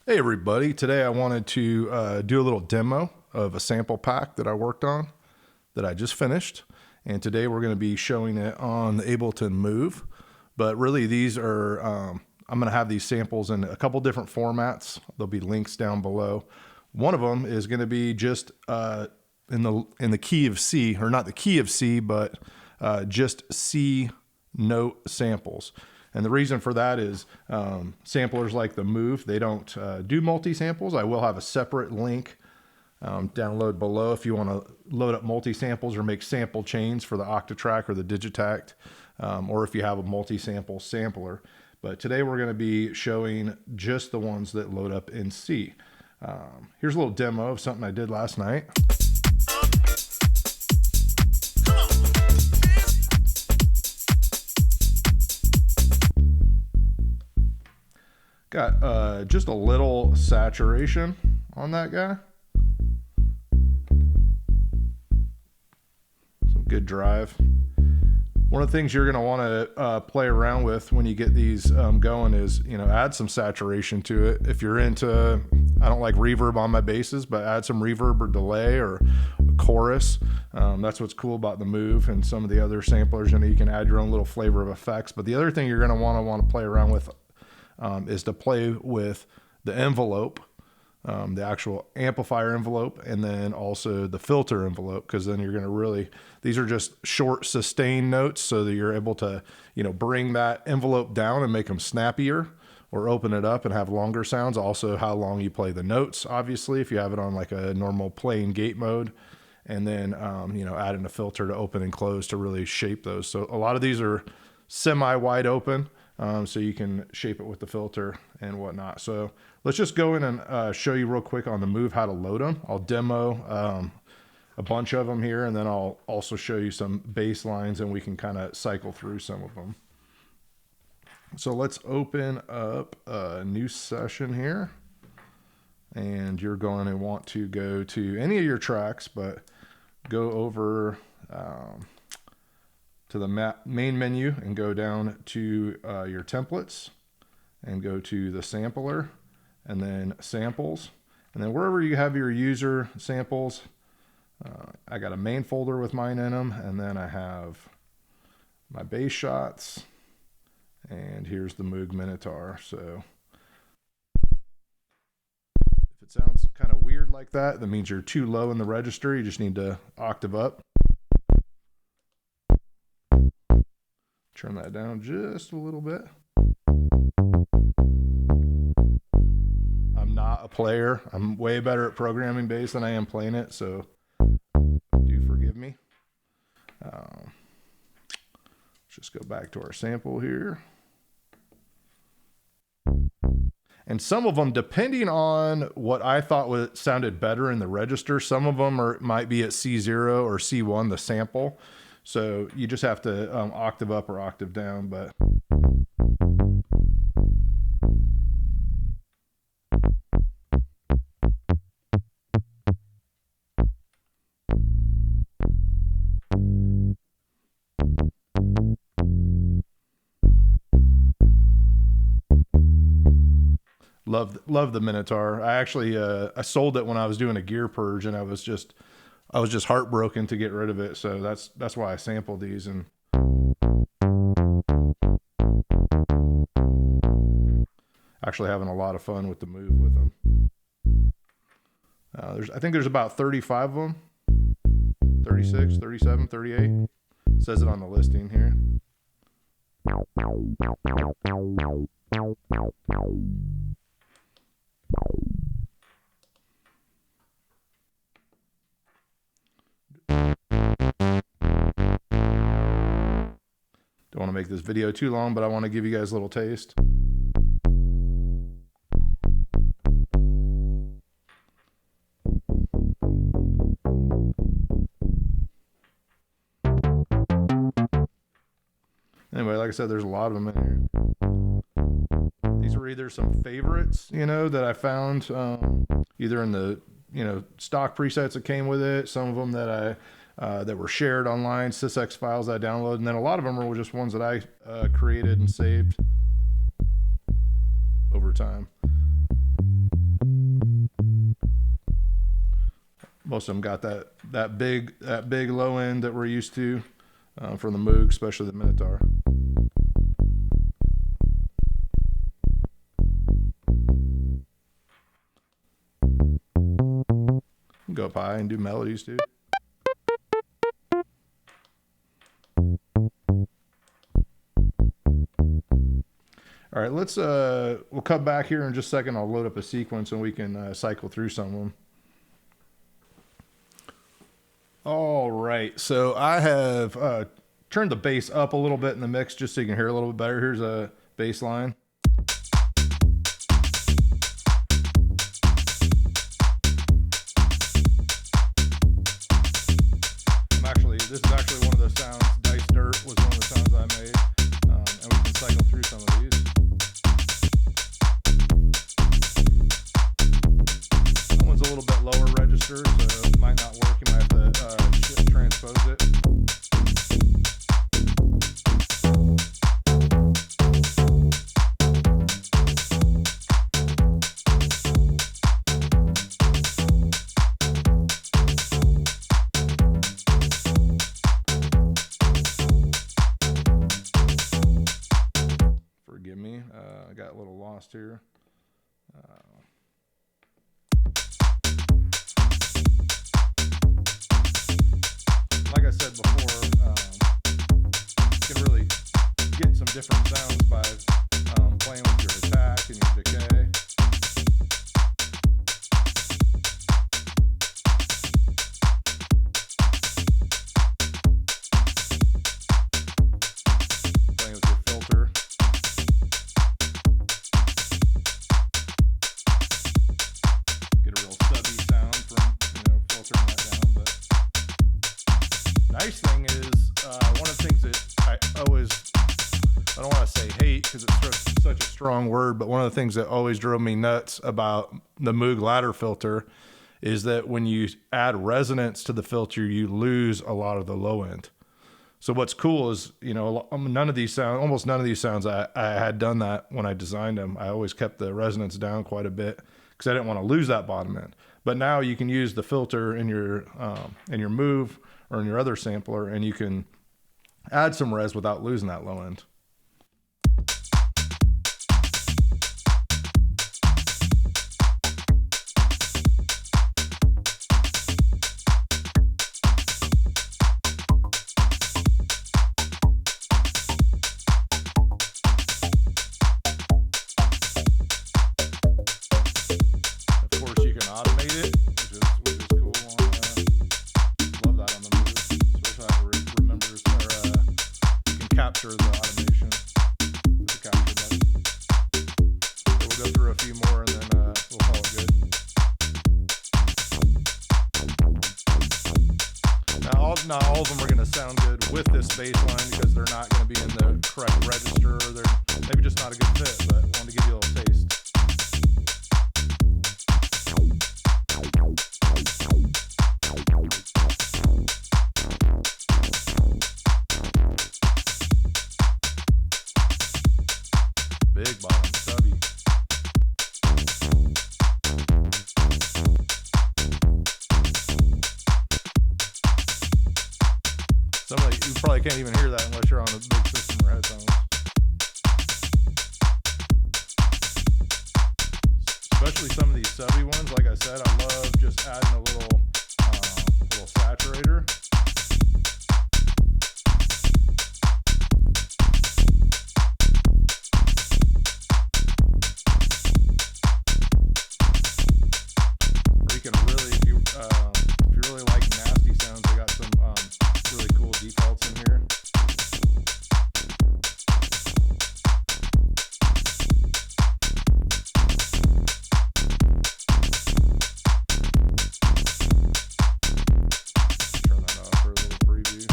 Hey everybody, today I wanted to do a little demo of a sample pack that I worked on that I just finished. And today we're going to be showing it on the Ableton Move. But really these are, I'm going to have these samples in a couple different formats. There'll be links down below. One of them is going to be just in the key of C, or not the key of C, but just C note samples. And the reason for that is samplers like the Move, they don't do multi-samples. I will have a separate link download below if you want to load up multi-samples or make sample chains for the Octatrack or the Digitact, or if you have a multi-sample sampler. But today we're going to be showing just the ones that load up in C. Here's a little demo of something I did last night. Got just a little saturation on that guy. Some good drive. One of the things you're going to want to play around with when you get these going is, add some saturation to it. If you're into, I don't like reverb on my basses, but add some reverb or delay or a chorus. That's what's cool about the Move and some of the other samplers. You can add your own little flavor of effects. But the other thing you're going to want to play around with is to play with the envelope, the actual amplifier envelope, and then also the filter envelope, because then you're going to really, these are just short sustained notes so that you're able to, bring that envelope down and make them snappier, or open it up and have longer sounds. Also how long you play the notes, obviously, if you have it on like a normal plain gate mode, and then, add in a filter to open and close to really shape those. So a lot of these are semi wide open. So you can shape it with the filter and whatnot. So let's just go in and show you real quick on the Move how to load them. I'll demo a bunch of them here, and then I'll also show you some bass lines, and we can kind of cycle through some of them. So let's open up a new session here, and you're going to want to go to any of your tracks, but go over to the main menu and go down to your templates and go to the sampler and then samples. And then wherever you have your user samples, I got a main folder with mine in them, and then I have my bass shots, and here's the Moog Minitaur. So if it sounds kind of weird like that, that means you're too low in the register. You just need to octave up. Turn that down just a little bit. I'm not a player. I'm way better at programming bass than I am playing it, so do forgive me. Let's just go back to our sample here. And some of them, depending on what I thought sounded better in the register, some of them might be at C0 or C1, the sample. So you just have to octave up or octave down, but love the Minitaur. I actually I sold it when I was doing a gear purge, and I was just heartbroken to get rid of it. So that's why I sampled these, and actually having a lot of fun with the Move with them. I think there's about 35 of them, 36, 37, 38. It says it on the listing here. Don't want to make this video too long, but I want to give you guys a little taste. Anyway, like I said, there's a lot of them in here. These were either some favorites, that I found either in the, stock presets that came with it. Some of them that that were shared online, sysx files I downloaded, and then a lot of them were just ones that I created and saved over time. Most of them got that big low end that we're used to from the Moog, especially the Minitaur. Go up high and do melodies too. All right, let's we'll come back here in just a second. I'll load up a sequence and we can cycle through some of them. All right, so I have turned the bass up a little bit in the mix just so you can hear a little bit better. Here's a bass line. This is actually one of the sounds. Dice Dirt was one of the sounds I made, and we can cycle through some of these. That one's a little bit lower register, so it might not work. You might have to shift transpose it. Forgive me, I got a little lost here. Like I said before, you can really get some different sounds by playing with your attack and your decay. Playing with your filter. Get a real subby sound from, filtering that down. But nice thing is, one of the things that I don't want to say hate because it's such a strong word, but one of the things that always drove me nuts about the Moog ladder filter is that when you add resonance to the filter, you lose a lot of the low end. So what's cool is, almost none of these sounds, I had done that when I designed them. I always kept the resonance down quite a bit because I didn't want to lose that bottom end. But now you can use the filter in your Move or in your other sampler, and you can add some res without losing that low end. Capture the automation with the capture button. So we'll go through a few more and then we'll call it good. Now, not all of them are going to sound good with this bass line because they're not going to be in the correct register, or they're maybe just not a good fit, but I wanted to give you a little taste. Big bottom, stubby. You probably can't even hear that unless you're on a big system or headphones. Especially some of these stubby ones. Like I said, I love just adding a little saturator. If you really like nasty sounds, I got some really cool defaults in here. Turn that off for a little preview.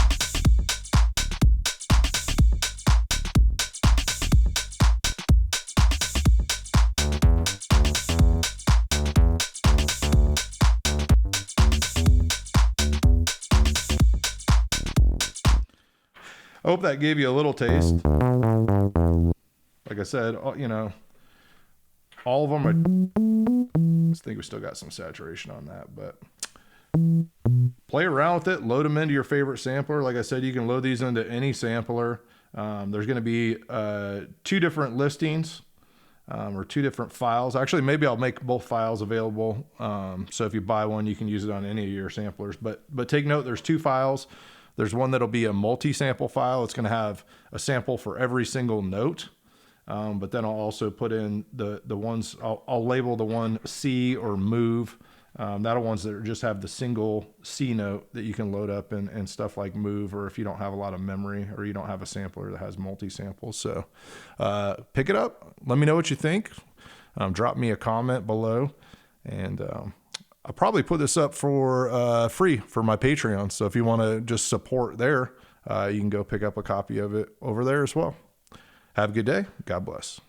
I hope that gave you a little taste. Like I said, all of them are, I think we still got some saturation on that, but Play around with it, load them into your favorite sampler. Like I said, you can load these into any sampler. There's going to be 2 different listings or 2 different files. Actually, maybe I'll make both files available. So if you buy one, you can use it on any of your samplers. But take note, there's 2 files. There's one that'll be a multi-sample file. It's going to have a sample for every single note. But then I'll also put in the ones, I'll label the one C or Move. That'll ones that just have the single C note that you can load up and stuff like Move, or if you don't have a lot of memory or you don't have a sampler that has multi-samples. So pick it up. Let me know what you think. Drop me a comment below. And I'll probably put this up for free for my Patreon. So if you want to just support there, you can go pick up a copy of it over there as well. Have a good day. God bless.